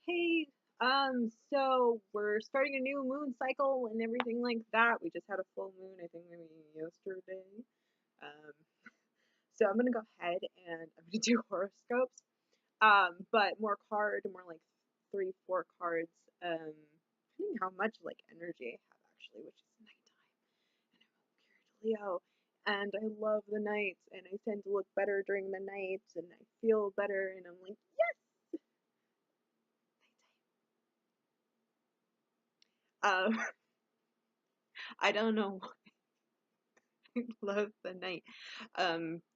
Hey, so we're starting a new moon cycle and everything like that. We just had a full moon, I think maybe yesterday. Um, so I'm gonna go ahead and I'm gonna do horoscopes. But more more like three, four cards. Depending how much like energy I have actually, which is nighttime. And I'm a weird Leo, and I love the nights, and I tend to look better during the nights, and I feel better, and I'm like, um, I don't know. Love the night.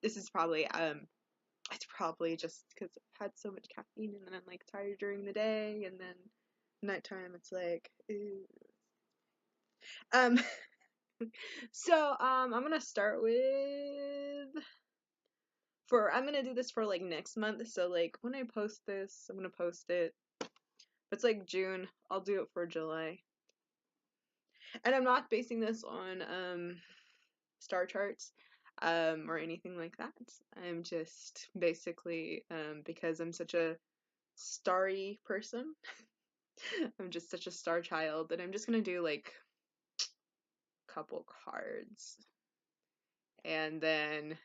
This is probably it's probably just because I've had so much caffeine and then I'm like tired during the day and then nighttime it's like ew. Um I'm gonna start with for I'm gonna do this for like next month. So like when I post this, I'm gonna post it. If it's like June, I'll do it for July. And I'm not basing this on star charts or anything like that. I'm just basically because I'm such a starry person. I'm just such a star child that I'm just gonna do like a couple cards and then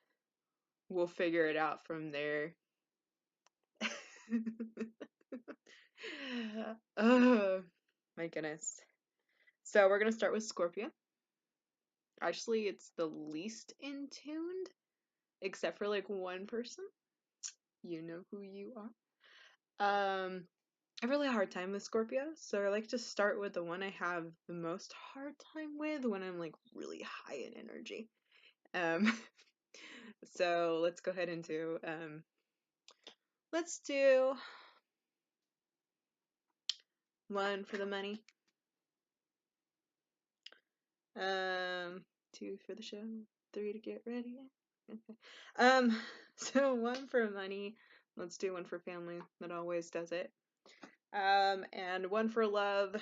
we'll figure it out from there. Oh my goodness. So we're gonna start with Scorpio. Actually, it's the least in tuned, except for like one person. You know who you are. I have a really hard time with Scorpio, so I like to start with the one I have the most hard time with when I'm like really high in energy. Um, so let's go ahead and do let's do one for the money, two for the show, three to get ready. Okay. So one for money. Let's do one for family. That always does it. And one for love,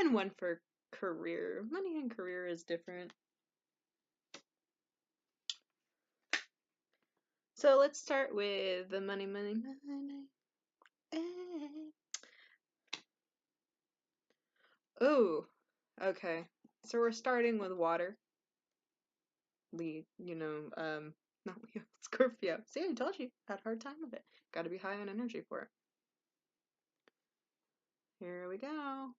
and one for career. Money and career is different. So let's start with the money, money, money. Oh, okay. So we're starting with water. Not Leo, Scorpio. See, I told you, had a hard time with it. Gotta be high on energy for it. Here we go.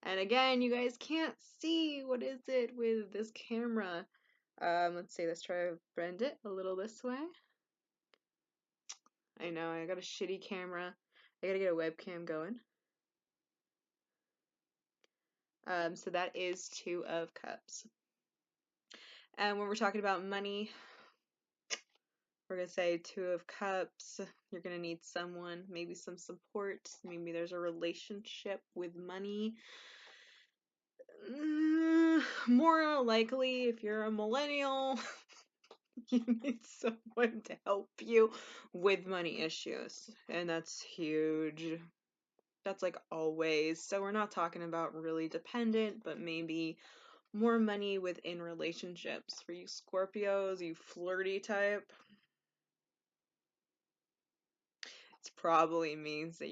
And again, you guys can't see what is it with this camera. Let's see, let's try to bend it a little this way. I know, I got a shitty camera. I gotta get a webcam going. So that is Two of Cups. And when we're talking about money, we're gonna say Two of Cups. You're gonna need someone, maybe some support. Maybe there's a relationship with money. More likely, if you're a millennial, you need someone to help you with money issues. And that's huge. That's like always. So we're not talking about really dependent, but maybe more money within relationships. For you Scorpios, you flirty type, it probably means that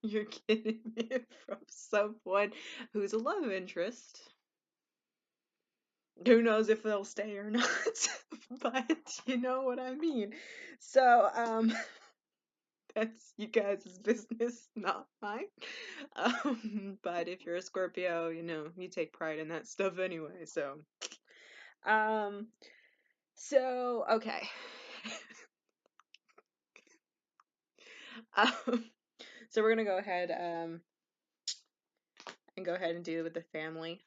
you're getting it from someone who's a love interest. Who knows if they'll stay or not, but you know what I mean. So, that's you guys' business, not mine. But if you're a Scorpio, you take pride in that stuff anyway. Um, okay. Um, so we're gonna go ahead and do it with the family.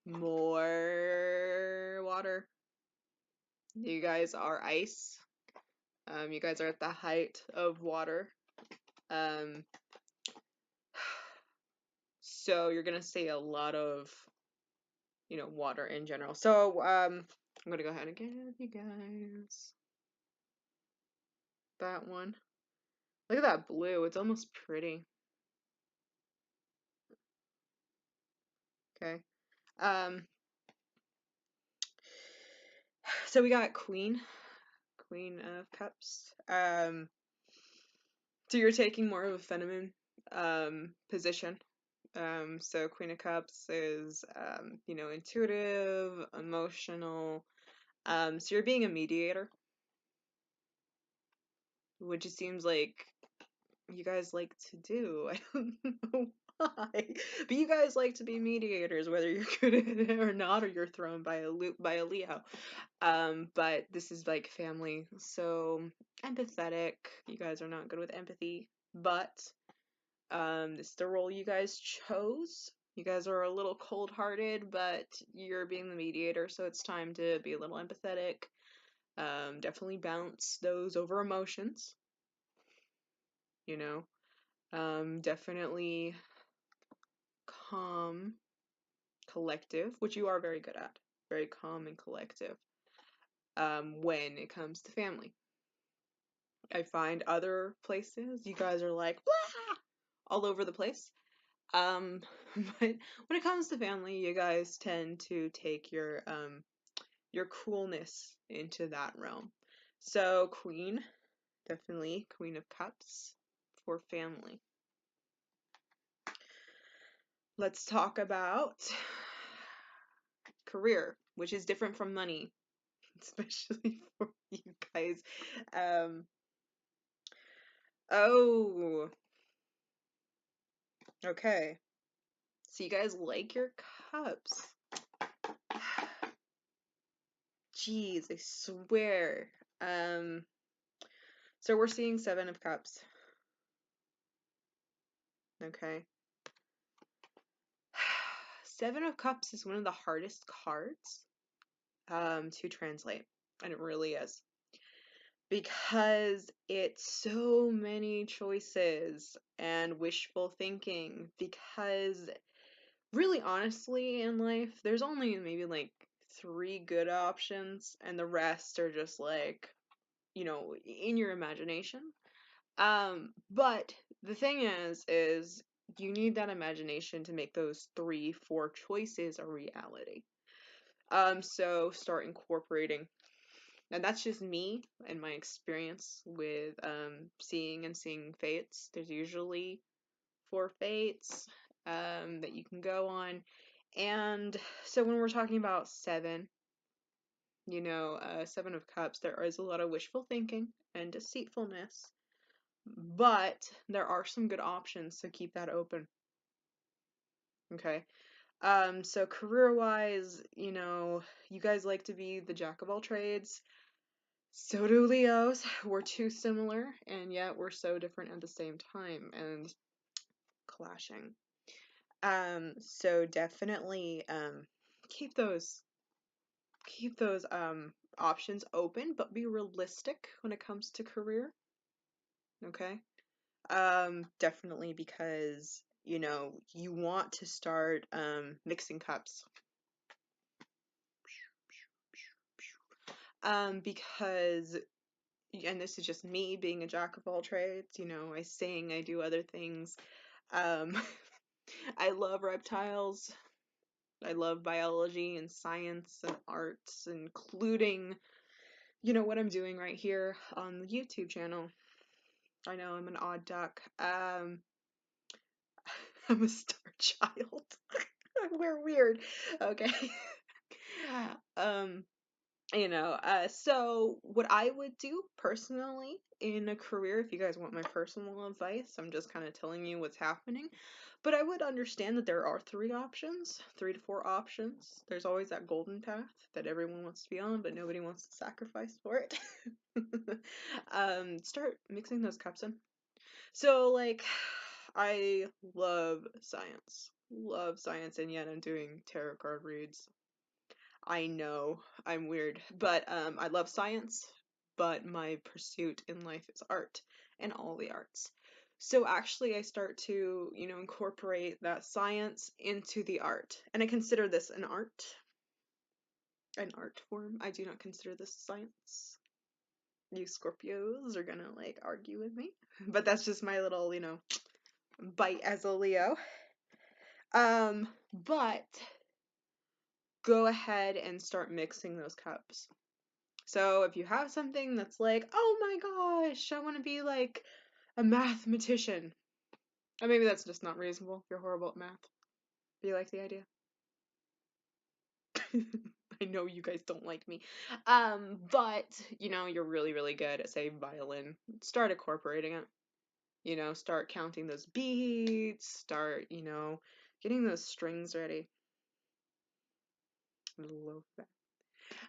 More water. You guys are ice. You guys are at the height of water. Um, so you're gonna see a lot of, water in general. So, I'm gonna go ahead and give you guys that one. Look at that blue. It's almost pretty. Okay. Um, So we got Queen of Cups. So you're taking more of a feminine position. So Queen of Cups is intuitive, emotional. So you're being a mediator, which it seems like you guys like to do. I don't know why, but you guys like to be mediators, whether you're good at it or not, or you're thrown by a Leo. But this is like family, so empathetic. You guys are not good with empathy, but this is the role you guys chose. You guys are a little cold-hearted, but you're being the mediator, so it's time to be a little empathetic. Definitely bounce those over emotions, you know. Definitely calm, collective, which you are very good at. Very calm and collective. When it comes to family. I find other places you guys are like blah, all over the place. Um, but when it comes to family, you guys tend to take your coolness into that realm. So Queen, definitely Queen of Cups for family. Let's talk about career, which is different from money, especially for you guys. Um, oh, okay. So you guys like your cups. Jeez, I swear. Um, so we're seeing Seven of Cups. Okay. Seven of Cups is one of the hardest cards to translate, and it really is. Because it's so many choices and wishful thinking. Because really honestly in life, there's only maybe like three good options, and the rest are just like, in your imagination. But the thing is you need that imagination to make those three, four choices a reality. So start incorporating, and that's just me and my experience with seeing fates. There's usually four fates that you can go on, and so when we're talking about seven, Seven of Cups, there is a lot of wishful thinking and deceitfulness, but there are some good options, so keep that open. Okay. So career-wise, you guys like to be the jack of all trades. So do Leos. We're too similar, and yet we're so different at the same time and clashing. So definitely keep those options open, but be realistic when it comes to career. Okay. Definitely because, you want to start mixing cups. Because, and this is just me being a jack of all trades, I sing, I do other things. Um, I love reptiles. I love biology and science and arts, including, what I'm doing right here on the YouTube channel. I know I'm an odd duck. I'm a star child. We're weird. Okay. um, so what I would do personally in a career, if you guys want my personal advice, I'm just kind of telling you what's happening. But I would understand that there are three options, 3 to 4 options. There's always that golden path that everyone wants to be on, but nobody wants to sacrifice for it. Start mixing those cups in. So, like, I love science, and yet I'm doing tarot card reads. I know I'm weird, but I love science, but my pursuit in life is art and all the arts. So actually, I start to, incorporate that science into the art, and I consider this an art form. I do not consider this science. You Scorpios are gonna like argue with me, but that's just my little, bite as a Leo. But go ahead and start mixing those cups. So if you have something that's like, oh my gosh, I want to be like a mathematician. Or maybe that's just not reasonable if you're horrible at math. Do you like the idea? I know you guys don't like me. But you're really, really good at, say, violin. Start incorporating it. Start counting those beats, start, getting those strings ready. I love that.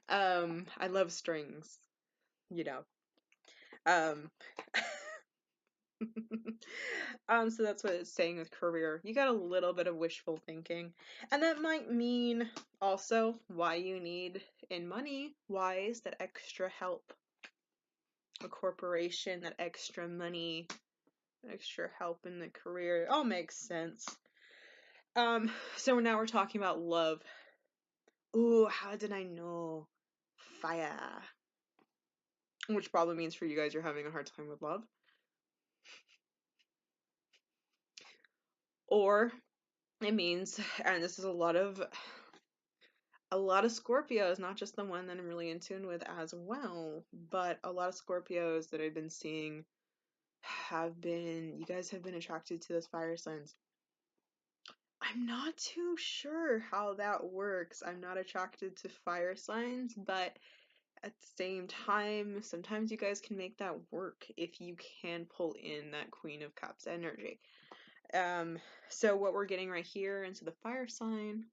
I love strings, you know. Um, so that's what it's saying with career. You got a little bit of wishful thinking. And that might mean also why you need, in money wise, that extra help. A corporation, that extra money, extra help in the career. It all makes sense. So now we're talking about love. Ooh, how did I know? Fire. Which probably means for you guys you're having a hard time with love. Or it means, and this is a lot of Scorpios, not just the one that I'm really in tune with as well, but a lot of Scorpios that I've been seeing you guys have been attracted to those fire signs. I'm not too sure how that works. I'm not attracted to fire signs, but at the same time, sometimes you guys can make that work if you can pull in that Queen of Cups energy. So what we're getting right here into the fire sign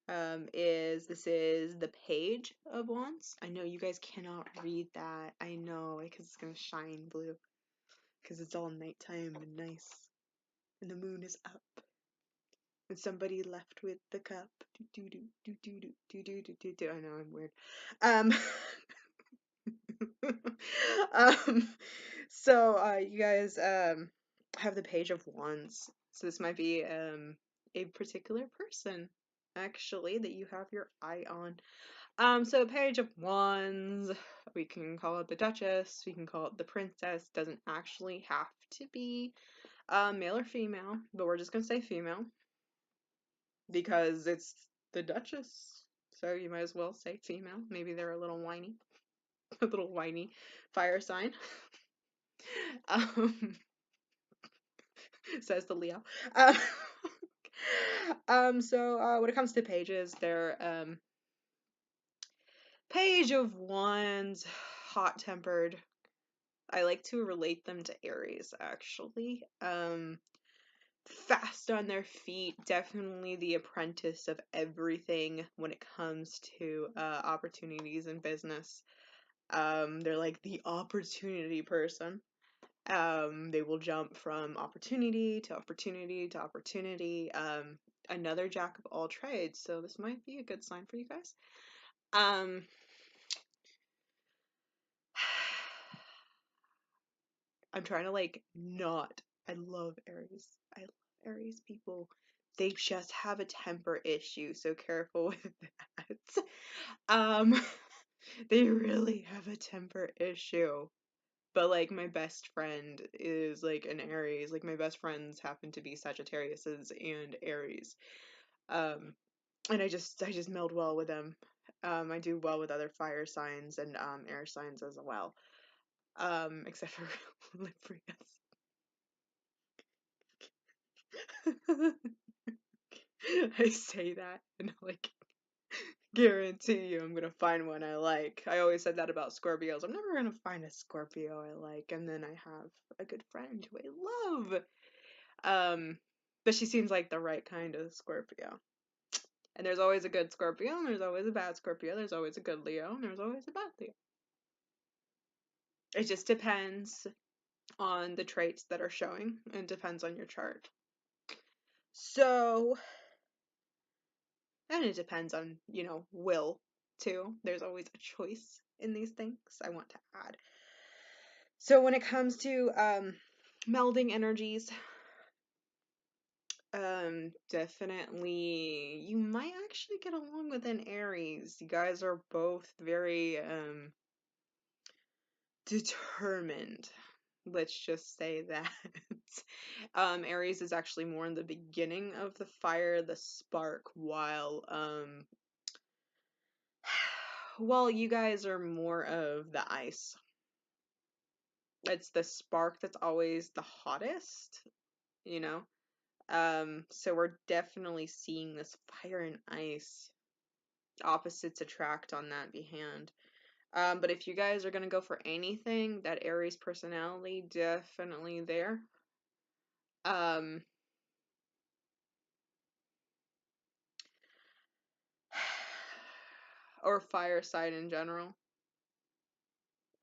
this is the Page of Wands. I know you guys cannot read that. I know, because it's gonna shine blue. Because it's all nighttime and nice. And the moon is up. And somebody left with the cup. Do do do do do do do do do do. I know I'm weird. Um um you guys have the Page of Wands. So this might be a particular person actually that you have your eye on. So Page of Wands, we can call it the Duchess, we can call it the Princess, doesn't actually have to be male or female, but we're just gonna say female because it's the Duchess. So you might as well say female. Maybe they're a little whiny, a little whiny fire sign. Um, says the Leo. Um, when it comes to pages, they're Page of Wands, hot-tempered. I like to relate them to Aries, actually. Fast on their feet, definitely the apprentice of everything when it comes to opportunities in business. They're like the opportunity person. They will jump from opportunity to opportunity to opportunity. Another jack of all trades, so this might be a good sign for you guys. I'm trying to not. I love Aries. I love Aries people. They just have a temper issue, so careful with that. Um, they really have a temper issue. But my best friend is an Aries. My best friends happen to be Sagittariuses and Aries. And I just meld well with them. I do well with other fire signs and air signs as well. Except for Librius. I say that and guarantee you I'm gonna find one I like. I always said that about Scorpios. I'm never gonna find a Scorpio I like, and then I have a good friend who I love. But she seems like the right kind of Scorpio. And there's always a good Scorpio, and there's always a bad Scorpio, there's always a good Leo, and there's always a bad Leo. It just depends on the traits that are showing, and depends on your chart. So, and it depends on, will too. There's always a choice in these things, I want to add. So when it comes to melding energies, definitely you might actually get along with an Aries. You guys are both very determined. Let's just say that. Aries is actually more in the beginning of the fire, the spark, while Well, you guys are more of the ice. It's the spark that's always the hottest, you know? So we're definitely seeing this fire and ice. Opposites attract on that behand. But if you guys are gonna go for anything, that Aries personality definitely there. Um, or fire side in general.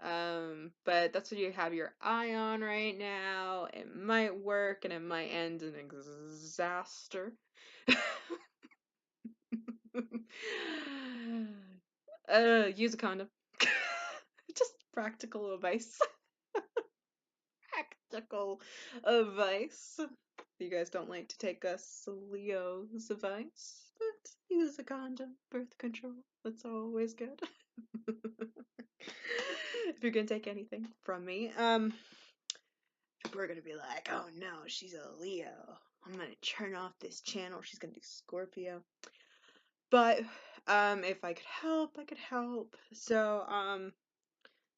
But that's what you have your eye on right now. It might work and it might end in a disaster. Use a condom. Just practical advice. Practical advice. You guys don't like to take us Leo's advice, but use a condom. Birth control. That's always good. If you're gonna take anything from me, people are gonna be like, "Oh no, she's a Leo. I'm gonna turn off this channel. She's gonna do Scorpio." But if I could help, I could help. So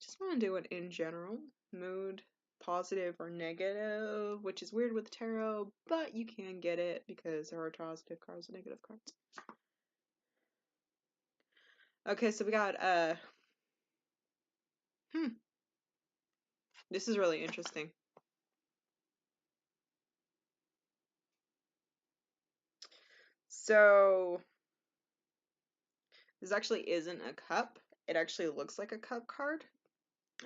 just want to do it in general, mood, positive or negative, which is weird with tarot, but you can get it because there are positive cards and negative cards. Okay, so we got this is really interesting. So this actually isn't a cup. It actually looks like a cup card.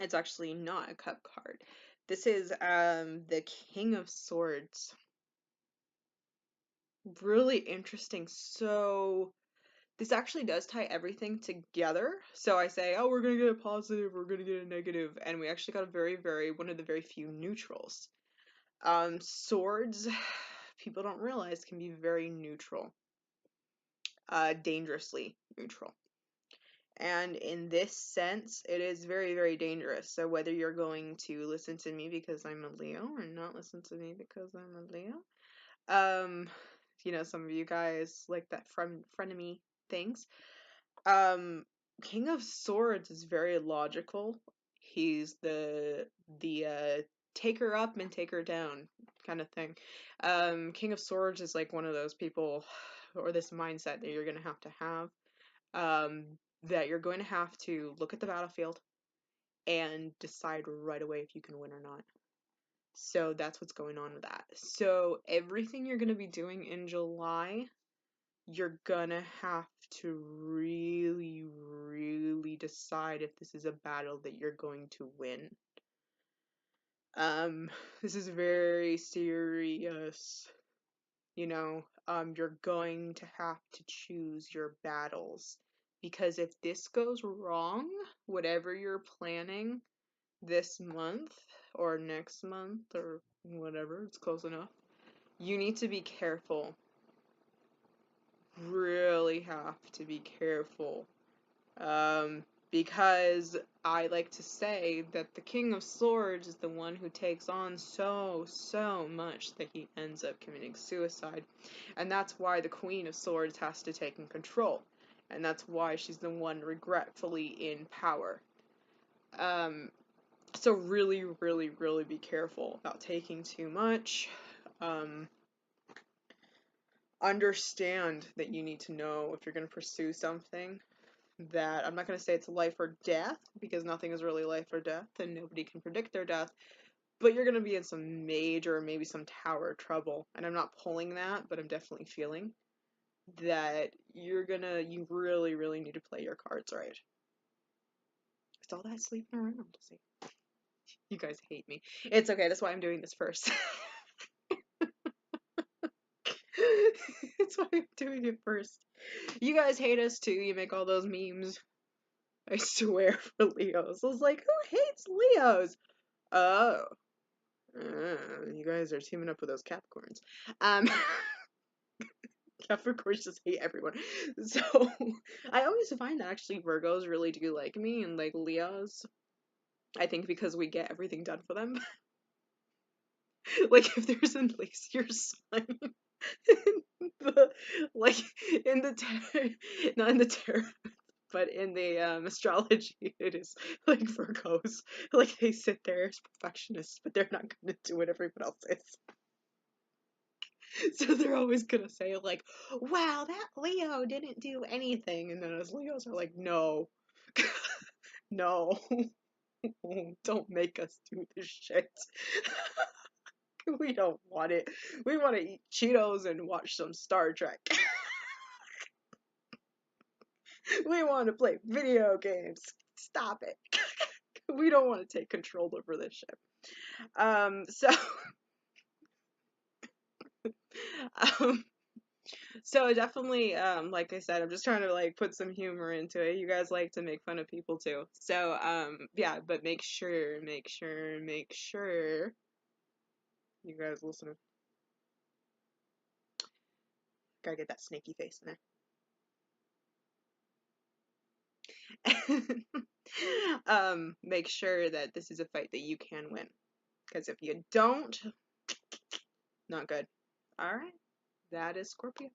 It's actually not a cup card. This is the King of Swords. Really interesting. So this actually does tie everything together. So I say, oh, we're gonna get a positive, we're gonna get a negative, and we actually got a one of the very few neutrals. Swords, people don't realize, can be very neutral, dangerously neutral. And in this sense, it is very, very dangerous. So whether you're going to listen to me because I'm a Leo or not listen to me because I'm a Leo, some of you guys like that frenemy things. King of Swords is very logical. He's the take her up and take her down kind of thing. King of Swords is like one of those people or this mindset that you're gonna have to have. That you're going to have to look at the battlefield and decide right away if you can win or not. So that's what's going on with that. So everything you're gonna be doing in July, you're gonna have to really, really decide if this is a battle that you're going to win. This is very serious. You're going to have to choose your battles. Because if this goes wrong, whatever you're planning this month or next month or whatever, it's close enough, you need to be careful. Really have to be careful. Because I like to say that the King of Swords is the one who takes on so much that he ends up committing suicide. And that's why the Queen of Swords has to take in control. And that's why she's the one regretfully in power. So really, really, really be careful about taking too much. Understand that you need to know if you're going to pursue something that I'm not going to say it's life or death because nothing is really life or death and nobody can predict their death, but you're going to be in some major, maybe some tower trouble. And I'm not pulling that, but I'm definitely feeling that you really, really need to play your cards right. It's all that sleeping around. See, you guys hate me. It's okay. That's why I'm doing this first. It's why I'm doing it first. You guys hate us too. You make all those memes. I swear for Leos. I was like, who hates Leos? Oh. You guys are teaming up with those Capricorns. Capricorns just hate everyone. So, I always find that actually Virgos really do like me, and like Leos, I think because we get everything done for them. Like, if there's a lazier sign in the, like, in the, not in the tarot, but in the astrology, it is like Virgos. Like they sit there as perfectionists, but they're not gonna do what everyone else is. So they're always gonna say like, "Wow, that Leo didn't do anything," and then us Leos are like, "No, no, don't make us do this shit. We don't want it. We want to eat Cheetos and watch some Star Trek. We want to play video games. Stop it. We don't want to take control over this shit." So, um, so definitely, like I said, I'm just trying to like put some humor into it. You guys like to make fun of people too. So, yeah, but make sure you guys listening. Gotta get that snaky face in there. Make sure that this is a fight that you can win. Because if you don't, not good. All right, that is Scorpio.